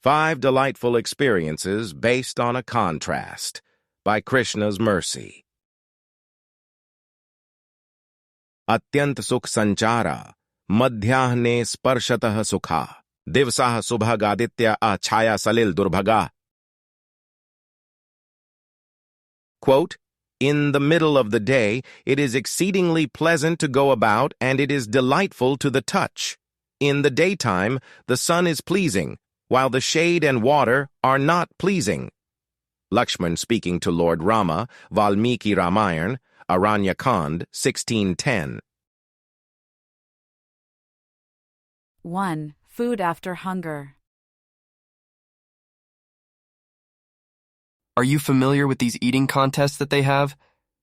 5 Delightful Experiences Based on a Contrast by Krishna's Mercy. अत्यंत सुख संचारा मध्याह्ने स्पर्शतः सुखा दिवसाः सुभगादित्य छाया Salil दुर्भगा. Quote, in the middle of the day, it is exceedingly pleasant to go about and it is delightful to the touch. In the daytime, the sun is pleasing, while the shade and water are not pleasing. Lakshmana speaking to Lord Rama, Valmiki Ramayana, Aranya Kand, 1610. 1. Food after hunger. Are you familiar with these eating contests that they have?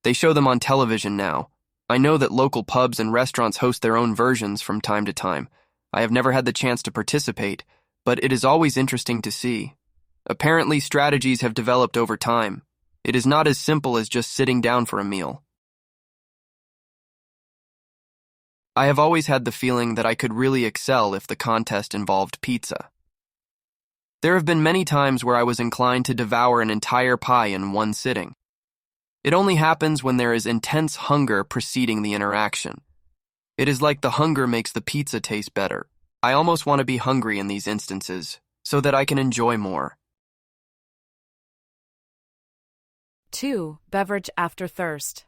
They show them on television now. I know that local pubs and restaurants host their own versions from time to time. I have never had the chance to participate, but it is always interesting to see. Apparently, strategies have developed over time. It is not as simple as just sitting down for a meal. I have always had the feeling that I could really excel if the contest involved pizza. There have been many times where I was inclined to devour an entire pie in one sitting. It only happens when there is intense hunger preceding the interaction. It is like the hunger makes the pizza taste better. I almost want to be hungry in these instances, so that I can enjoy more. 2. Beverage after thirst.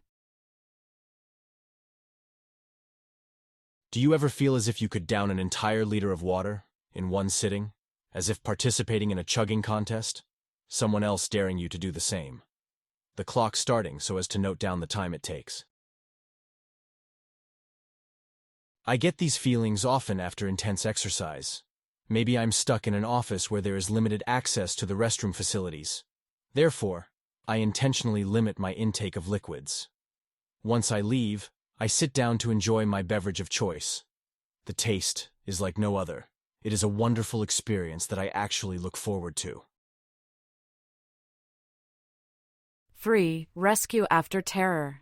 Do you ever feel as if you could down an entire liter of water in one sitting? As if participating in a chugging contest? Someone else daring you to do the same. The clock starting so as to note down the time it takes. I get these feelings often after intense exercise. Maybe I'm stuck in an office where there is limited access to the restroom facilities. Therefore, I intentionally limit my intake of liquids. Once I leave, I sit down to enjoy my beverage of choice. The taste is like no other. It is a wonderful experience that I actually look forward to. 3. Rescue after terror.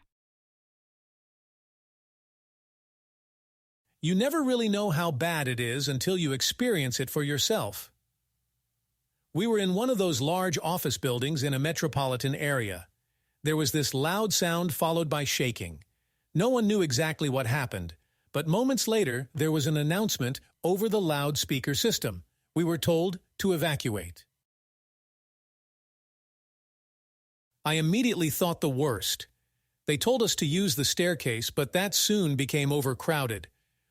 You never really know how bad it is until you experience it for yourself. We were in one of those large office buildings in a metropolitan area. There was this loud sound followed by shaking. No one knew exactly what happened, but moments later there was an announcement over the loudspeaker system. We were told to evacuate. I immediately thought the worst. They told us to use the staircase, but that soon became overcrowded.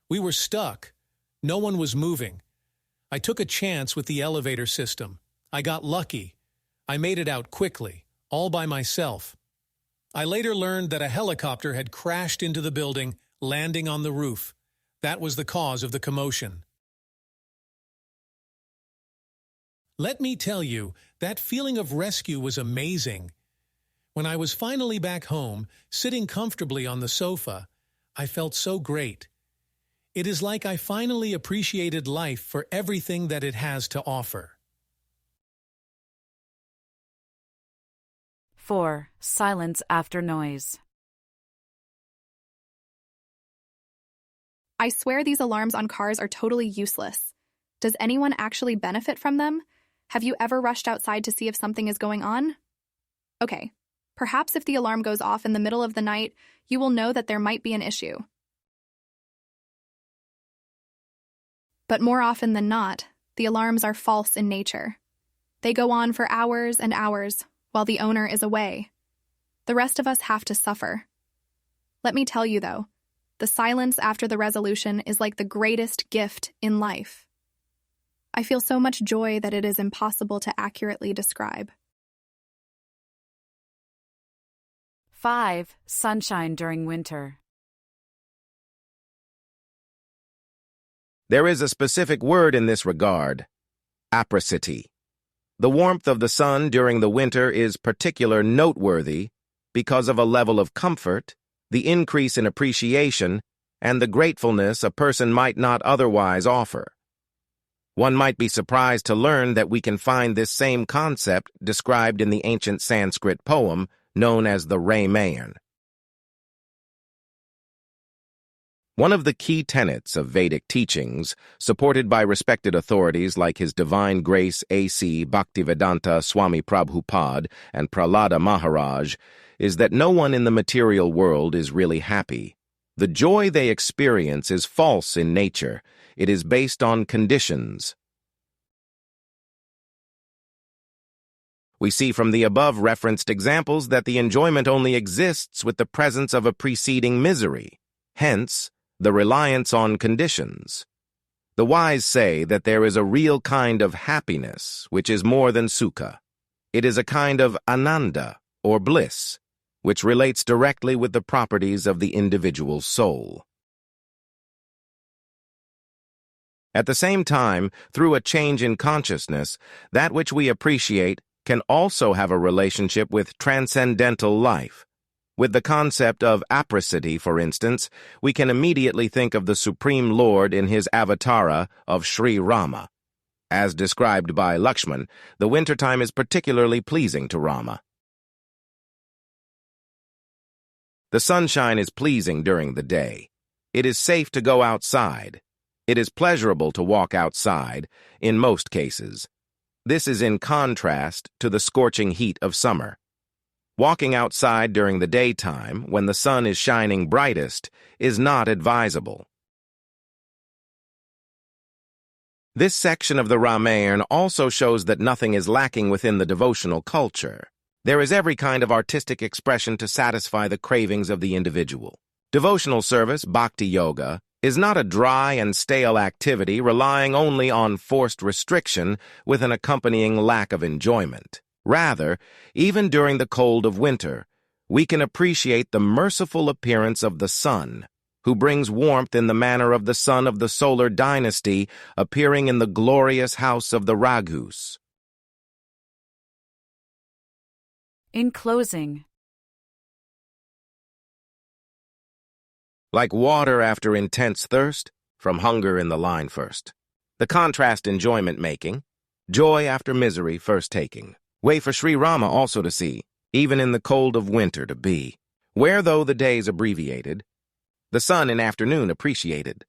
We were stuck. No one was moving. I took a chance with the elevator system. I got lucky. I made it out quickly, all by myself. I later learned that a helicopter had crashed into the building, landing on the roof. That was the cause of the commotion. Let me tell you, that feeling of rescue was amazing. When I was finally back home, sitting comfortably on the sofa, I felt so great. It is like I finally appreciated life for everything that it has to offer. 4. Silence after noise. I swear these alarms on cars are totally useless. Does anyone actually benefit from them? Have you ever rushed outside to see if something is going on? Okay, perhaps if the alarm goes off in the middle of the night, you will know that there might be an issue. But more often than not, the alarms are false in nature. They go on for hours and hours while the owner is away. The rest of us have to suffer. Let me tell you though, the silence after the resolution is like the greatest gift in life. I feel so much joy that it is impossible to accurately describe. 5. Sunshine during winter. There is a specific word in this regard: apricity. The warmth of the sun during the winter is particularly noteworthy because of a level of comfort, the increase in appreciation, and the gratefulness a person might not otherwise offer. One might be surprised to learn that we can find this same concept described in the ancient Sanskrit poem known as the Ramayana. One of the key tenets of Vedic teachings, supported by respected authorities like His Divine Grace A.C. Bhaktivedanta Swami Prabhupada and Prahlada Maharaj, is that no one in the material world is really happy. The joy they experience is false in nature. It is based on conditions. We see from the above-referenced examples that the enjoyment only exists with the presence of a preceding misery. Hence, the reliance on conditions. The wise say that there is a real kind of happiness which is more than sukha. It is a kind of ananda, or bliss, which relates directly with the properties of the individual soul. At the same time, through a change in consciousness, that which we appreciate can also have a relationship with transcendental life. With the concept of apricity, for instance, we can immediately think of the Supreme Lord in his avatara of Sri Rama. As described by Lakshmana, the wintertime is particularly pleasing to Rama. The sunshine is pleasing during the day. It is safe to go outside. It is pleasurable to walk outside, in most cases. This is in contrast to the scorching heat of summer. Walking outside during the daytime, when the sun is shining brightest, is not advisable. This section of the Ramayana also shows that nothing is lacking within the devotional culture. There is every kind of artistic expression to satisfy the cravings of the individual. Devotional service, bhakti yoga, is not a dry and stale activity relying only on forced restriction with an accompanying lack of enjoyment. Rather, even during the cold of winter, we can appreciate the merciful appearance of the sun, who brings warmth in the manner of the son of the solar dynasty appearing in the glorious house of the Raghus. In closing, Like water after intense thirst, from hunger in the line first. The contrast enjoyment making, joy after misery first taking. Way for Sri Rama also to see, even in the cold of winter to be. Where though the days abbreviated, the sun in afternoon appreciated.